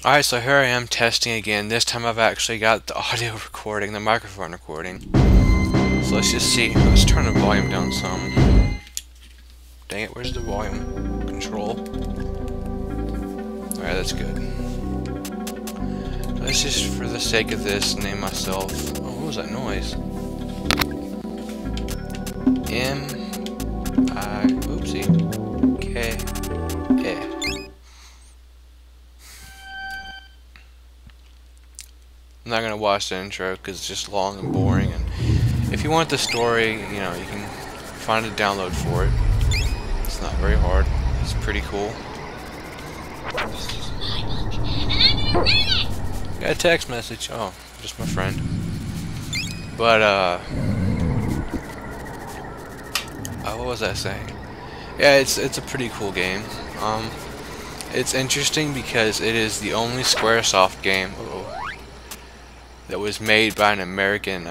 Alright, so here I am testing again. This time I've actually got the audio recording, the microphone recording. So let's just see. Let's turn the volume down some. Dang it, where's the volume control? Alright, that's good. Let's just, for the sake of this, name myself... Oh, what was that noise? Oopsie. K. I'm not gonna watch the intro because it's just long and boring. And if you want the story, you know, you can find a download for it. It's not very hard. It's pretty cool. Got a text message. Oh, just my friend. But what was I saying? Yeah, it's a pretty cool game. It's interesting because it is the only Squaresoft game that was made by an American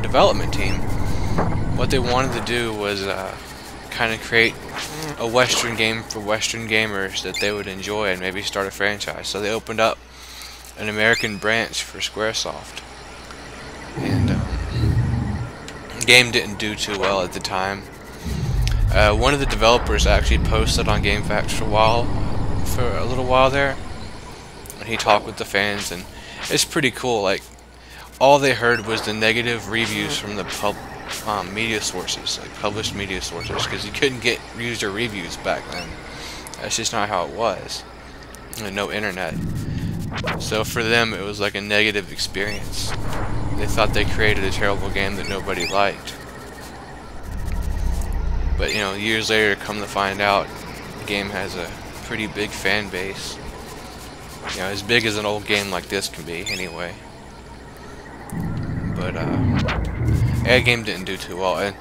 development team. What they wanted to do was kind of create a Western game for Western gamers that they would enjoy and maybe start a franchise. So they opened up an American branch for Squaresoft. And the game didn't do too well at the time. One of the developers actually posted on GameFAQs for a little while there, and he talked with the fans, and it's pretty cool. Like, all they heard was the negative reviews from the media sources, like published media sources, because you couldn't get user reviews back then. That's just not how it was. And no internet. So for them, it was like a negative experience. They thought they created a terrible game that nobody liked. But, you know, years later, come to find out, the game has a pretty big fan base. You know, as big as an old game like this can be, anyway. But, that game didn't do too well. And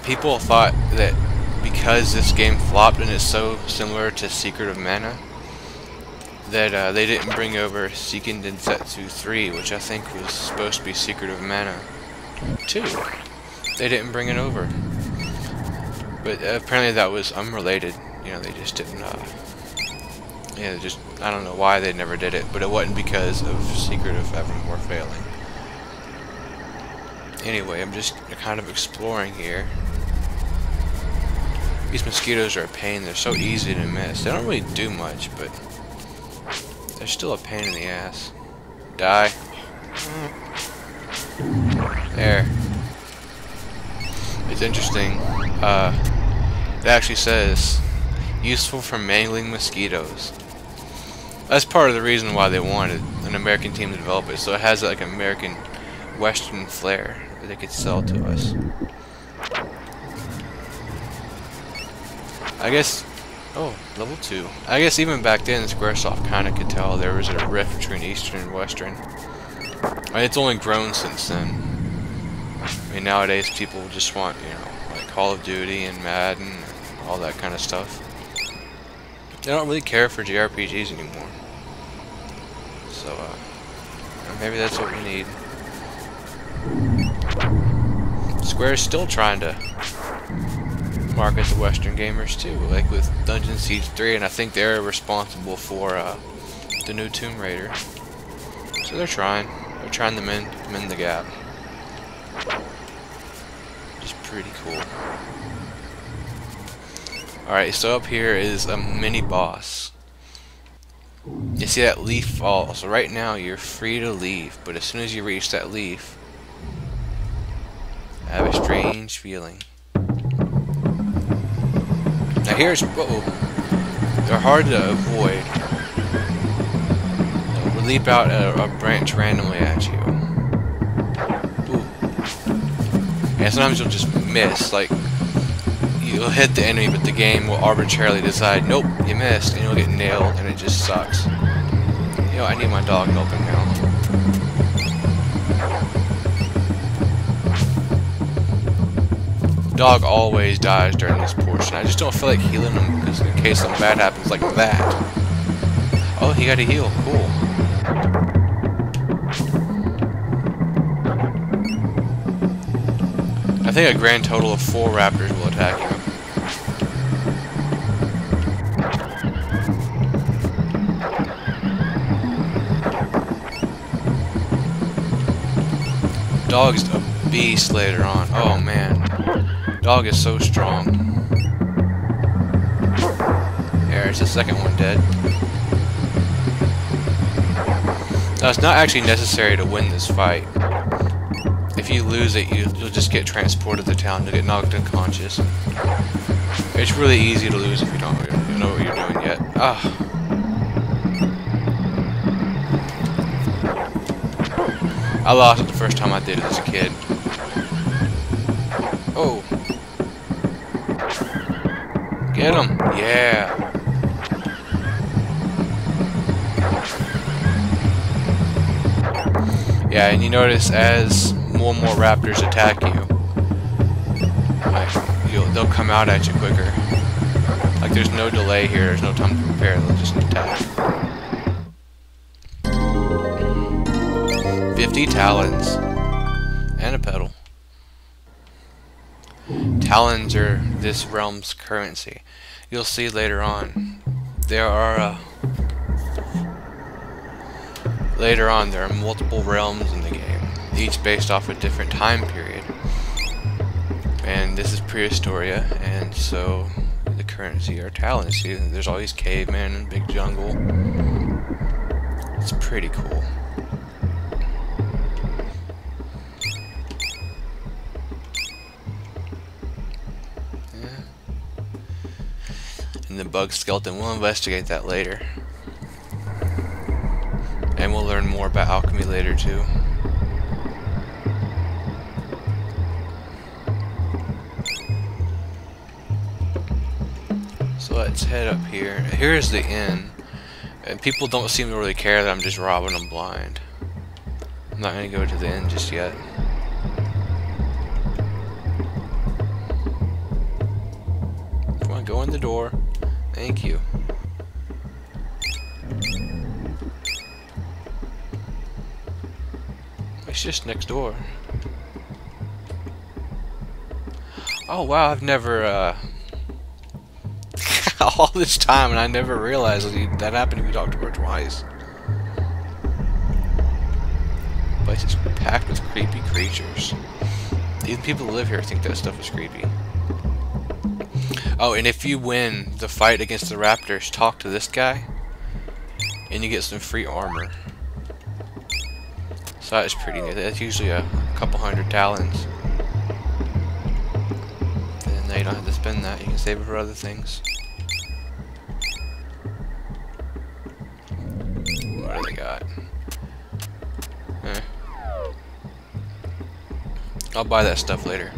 people thought that because this game flopped and it's so similar to Secret of Mana, that they didn't bring over Seiken Densetsu 3, which I think was supposed to be Secret of Mana 2. They didn't bring it over. But apparently that was unrelated. You know, they just didn't, yeah, just, I don't know why they never did it, but it wasn't because of Secret of Evermore failing. Anyway, I'm just kind of exploring here. These mosquitoes are a pain. They're so easy to miss. They don't really do much, but they're still a pain in the ass. Die. There. It's interesting. It actually says, useful for mangling mosquitoes. That's part of the reason why they wanted an American team to develop it, so it has like an American Western flair that they could sell to us. I guess, oh, level 2. I guess even back then Squaresoft kind of could tell there was a rift between Eastern and Western. I mean, it's only grown since then. I mean, nowadays people just want, you know, like Call of Duty and Madden and all that kind of stuff. They don't really care for JRPGs anymore. So, maybe that's what we need. Square's still trying to market to Western gamers too, like with Dungeon Siege 3, and I think they're responsible for the new Tomb Raider. So they're trying. They're trying to mend the gap. Which is pretty cool. Alright, so up here is a mini boss. You see that leaf fall, so right now you're free to leave, but as soon as you reach that leaf, I have a strange feeling. Now here's, whoa, they're hard to avoid. They'll leap out a branch randomly at you. Ooh. And sometimes you'll just miss, like, you'll hit the enemy, but the game will arbitrarily decide, nope, you missed, and you'll get nailed, and it just sucks. You know, I need my dog helping now. Dog always dies during this portion. I just don't feel like healing him, because in case something bad happens like that. Oh, he got a heal. Cool. I think a grand total of 4 raptors will attack him. dog's a beast later on. Oh man, dog is so strong. There's the second one dead. Now it's not actually necessary to win this fight. If you lose it, you'll just get transported to town. You'll get knocked unconscious. It's really easy to lose if you don't know what you're doing yet. Ah. I lost it the first time I did it as a kid. Oh. Get him. Yeah. Yeah, and you notice as more and more raptors attack you, like, they'll come out at you quicker. Like there's no delay here, there's no time to prepare, they'll just attack. 50 talons. And a pedal. Talons are this realm's currency. You'll see later on, there are multiple realms in the game, each based off a different time period. And this is Prehistoria, and so the currency are talons. See, there's all these cavemen and big jungle. It's pretty cool. Yeah. And the bug skeleton, we'll investigate that later. And we'll learn more about alchemy later too. So let's head up here. Here's the inn. And people don't seem to really care that I'm just robbing them blind. I'm not going to go to the inn just yet. Come on, go in the door. Thank you. It's just next door. Oh wow, I've never all this time and I never realized that happened if you talked to her twice. Place is packed with creepy creatures. Even people who live here think that stuff is creepy. Oh, and if you win the fight against the Raptors, talk to this guy and you get some free armor. So that's pretty neat. That's usually a couple hundred talons. And now you don't have to spend that. You can save it for other things. What do they got? I'll buy that stuff later.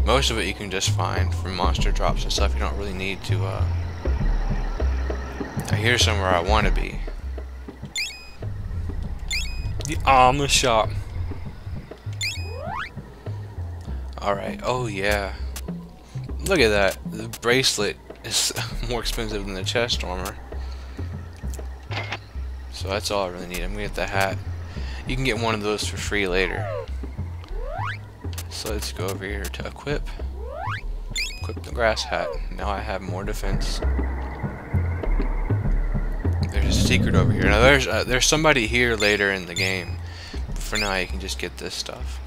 Most of it you can just find from monster drops and stuff. You don't really need to. Now here's somewhere I want to be. The armor shop. Alright, oh yeah. Look at that. The bracelet is more expensive than the chest armor. So that's all I really need. I'm gonna get the hat. You can get one of those for free later. So let's go over here to equip. Equip the grass hat. Now I have more defense. There's a secret over here. Now there's somebody here later in the game. But for now you can just get this stuff.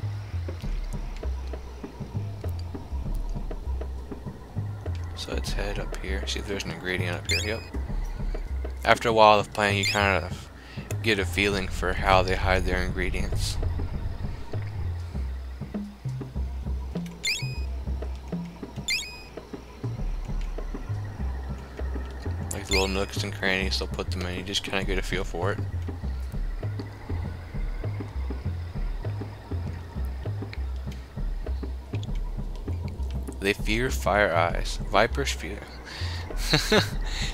So let's head up here. See if there's an ingredient up here. Yep. After a while of playing, you kind of get a feeling for how they hide their ingredients. Like little nooks and crannies, they'll put them in. You just kind of get a feel for it. They fear fire eyes. Vipers fear.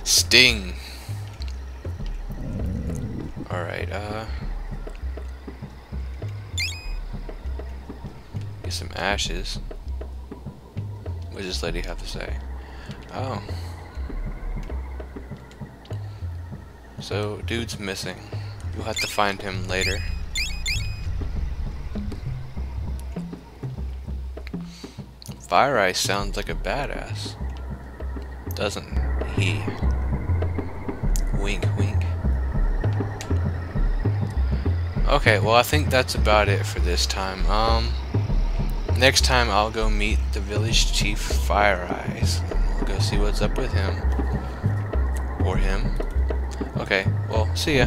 Sting. Alright, get some ashes. What does this lady have to say? Oh. So, dude's missing. You'll have to find him later. Fire Ice sounds like a badass, doesn't he? Wink, wink. Okay, well I think that's about it for this time. Next time I'll go meet the village chief Fire Eyes. We'll go see what's up with him. Or him. Okay, well, see ya.